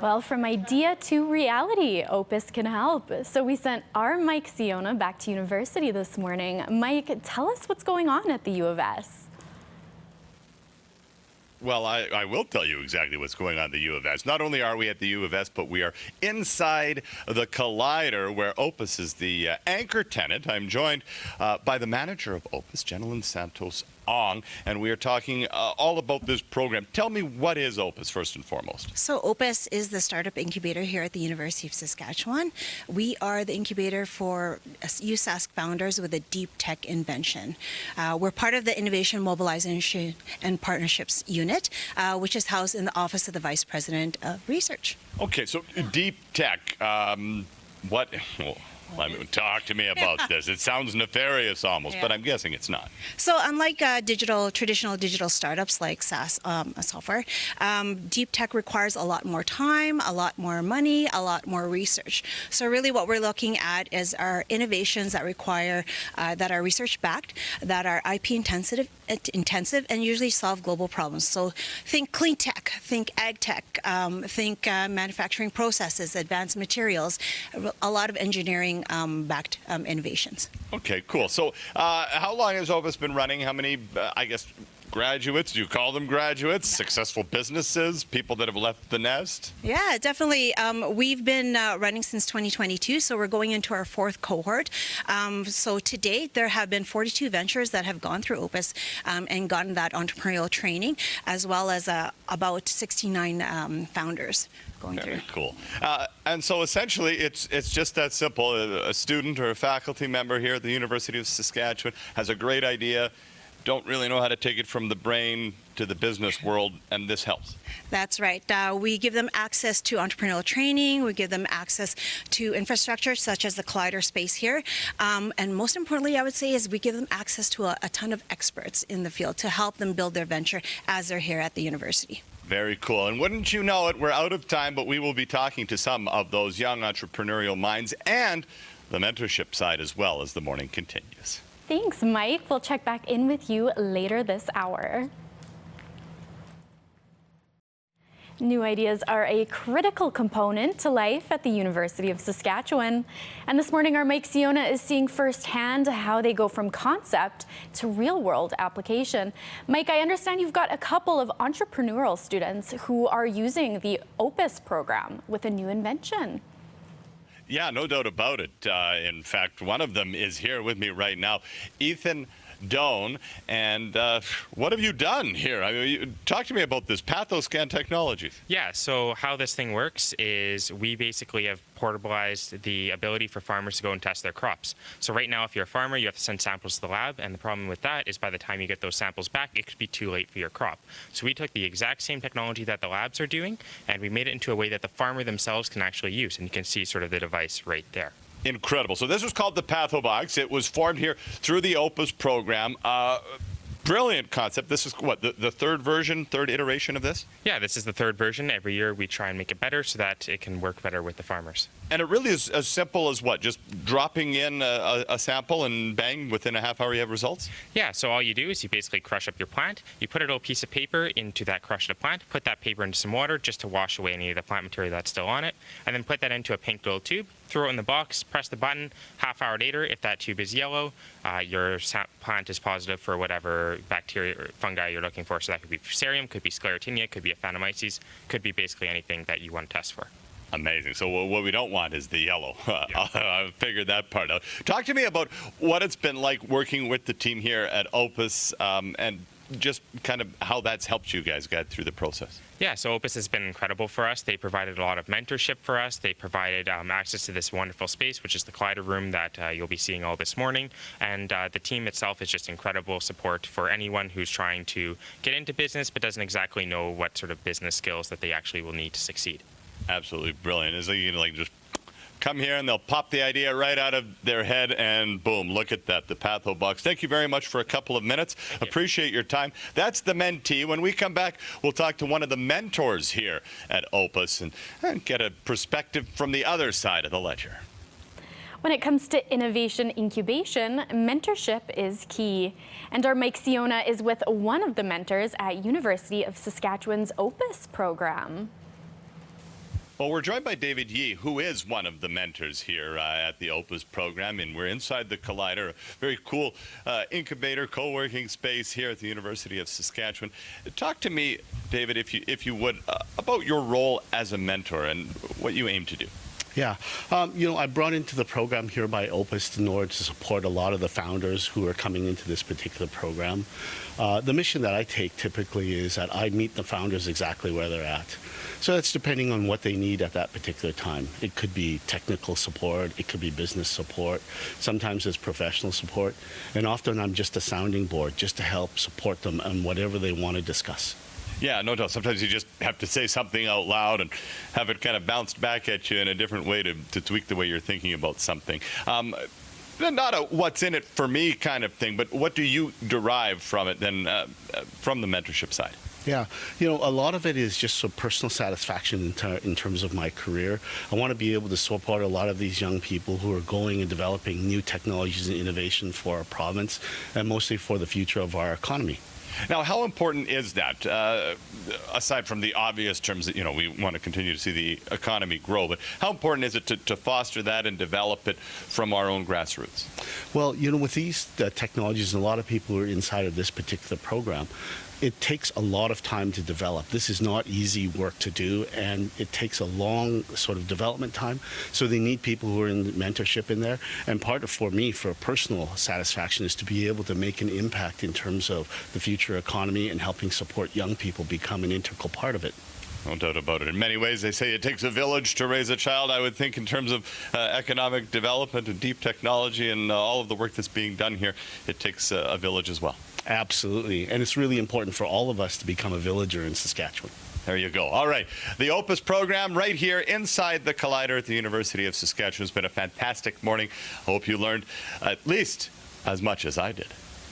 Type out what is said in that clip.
Well, from idea to reality, Opus can help. So we sent our Mike Siona back to university this morning. Mike, tell us what's going on at the U of S. Well, I will tell you exactly what's going on at the U of S. Not only are we at the U of S, but we are inside the Collider, where Opus is the anchor tenant. I'm joined by the manager of Opus, Jenilyn Santos Ong, and we are talking all about this program. Tell me, what is Opus, first and foremost? So Opus is the startup incubator here at the University of Saskatchewan. We are the incubator for USask founders with a deep tech invention. We're part of the Innovation Mobilization and Partnerships Unit, which is housed in the Office of the Vice President of Research. Okay, so deep tech, what... Well, talk to me about this. It sounds nefarious almost, but I'm guessing it's not. So unlike traditional digital startups like SaaS software, deep tech requires a lot more time, a lot more money, a lot more research. So really what we're looking at is our innovations that require, that are research backed, that are IP intensive and usually solve global problems. So think clean tech, think ag tech, think manufacturing processes, advanced materials, a lot of engineering backed innovations. Okay, cool. So how long has Opus been running? How many, I guess, graduates, do you call them graduates, successful businesses, people that have left the nest? Yeah, definitely. We've been running since 2022, so we're going into our fourth cohort. So to date, there have been 42 ventures that have gone through Opus and gotten that entrepreneurial training, as well as about 69 founders going through. Cool. And so essentially, it's just that simple. A student or a faculty member here at the University of Saskatchewan has a great idea, don't really know how to take it from the brain to the business world, and this helps. That's right. We give them access to entrepreneurial training. We give them access to infrastructure such as the Collider space here. And most importantly, I would say, is we give them access to a ton of experts in the field to help them build their venture as they're here at the university. Very cool. And wouldn't you know it, we're out of time, but we will be talking to some of those young entrepreneurial minds and the mentorship side as well as the morning continues. Thanks, Mike. We'll check back in with you later this hour. New ideas are a critical component to life at the University of Saskatchewan. And this morning, our Mike Siona is seeing firsthand how they go from concept to real-world application. Mike, I understand you've got a couple of entrepreneurial students who are using the Opus program with a new invention. Yeah, no doubt about it. In fact, one of them is here with me right now, Ethan Doan. And what have you done here? I mean, talk to me about this PathoScan technology. Yeah, so how this thing works is we basically have portabilized the ability for farmers to go and test their crops. So right now, if you're a farmer, you have to send samples to the lab, and the problem with that is by the time you get those samples back, it could be too late for your crop. So we took the exact same technology that the labs are doing, and we made it into a way that the farmer themselves can actually use, and you can see sort of the device right there. Incredible. So this was called the PathoBox. It was formed here through the Opus program. Brilliant concept. This is what, the third iteration of this? Yeah, this is the third version. Every year we try and make it better so that it can work better with the farmers. And it really is as simple as what? Just dropping in a sample and bang, within a half hour you have results? Yeah, so all you do is you basically crush up your plant. You put a little piece of paper into that crushed up plant, put that paper into some water just to wash away any of the plant material that's still on it, and then put that into a pink little tube, throw it in the box, press the button. Half hour later, if that tube is yellow, your plant is positive for whatever bacteria or fungi you're looking for. So that could be Fusarium, could be Sclerotinia, could be Aphanomyces, could be basically anything that you want to test for. Amazing. So what we don't want is the yellow. I figured that part out. Talk to me about what it's been like working with the team here at Opus and just kind of how that's helped you guys get through the process. Yeah, so Opus has been incredible for us. They provided a lot of mentorship for us. They provided access to this wonderful space, which is the Collider room that you'll be seeing all this morning. And the team itself is just incredible support for anyone who's trying to get into business but doesn't exactly know what sort of business skills that they actually will need to succeed. Absolutely brilliant. It's like you can just come here and they'll pop the idea right out of their head and boom, look at that, the PathoBox. Thank you very much for a couple of minutes. Appreciate your time. That's the mentee. When we come back, we'll talk to one of the mentors here at Opus and get a perspective from the other side of the ledger. When it comes to innovation incubation, mentorship is key. And our Mike Siona is with one of the mentors at University of Saskatchewan's Opus program. Well, we're joined by David Yee, who is one of the mentors here at the Opus program, and we're inside the Collider, a very cool incubator, co-working space here at the University of Saskatchewan. Talk to me, David, if you would, about your role as a mentor and what you aim to do. Yeah, I brought into the program here by Opus in order to support a lot of the founders who are coming into this particular program. The mission that I take typically is that I meet the founders exactly where they're at. So that's depending on what they need at that particular time. It could be technical support, it could be business support, sometimes it's professional support, and often I'm just a sounding board just to help support them on whatever they want to discuss. Yeah, no doubt. Sometimes you just have to say something out loud and have it kind of bounced back at you in a different way to tweak the way you're thinking about something. Not a what's in it for me kind of thing, but what do you derive from it then, from the mentorship side? Yeah, a lot of it is just some personal satisfaction in terms of my career. I want to be able to support a lot of these young people who are going and developing new technologies and innovation for our province, and mostly for the future of our economy. Now, how important is that, aside from the obvious terms that, we want to continue to see the economy grow, but how important is it to foster that and develop it from our own grassroots? Well, with these technologies, and a lot of people who are inside of this particular program, it takes a lot of time to develop. This is not easy work to do, and it takes a long sort of development time. So they need people who are in mentorship in there. And part of, for me, for personal satisfaction, is to be able to make an impact in terms of the future economy and helping support young people become an integral part of it. No doubt about it. In many ways, they say it takes a village to raise a child. I would think in terms of economic development and deep technology and all of the work that's being done here, it takes a village as well. Absolutely. And it's really important for all of us to become a villager in Saskatchewan. There you go. All right. The Opus program right here inside the Collider at the University of Saskatchewan has been a fantastic morning. I hope you learned at least as much as I did.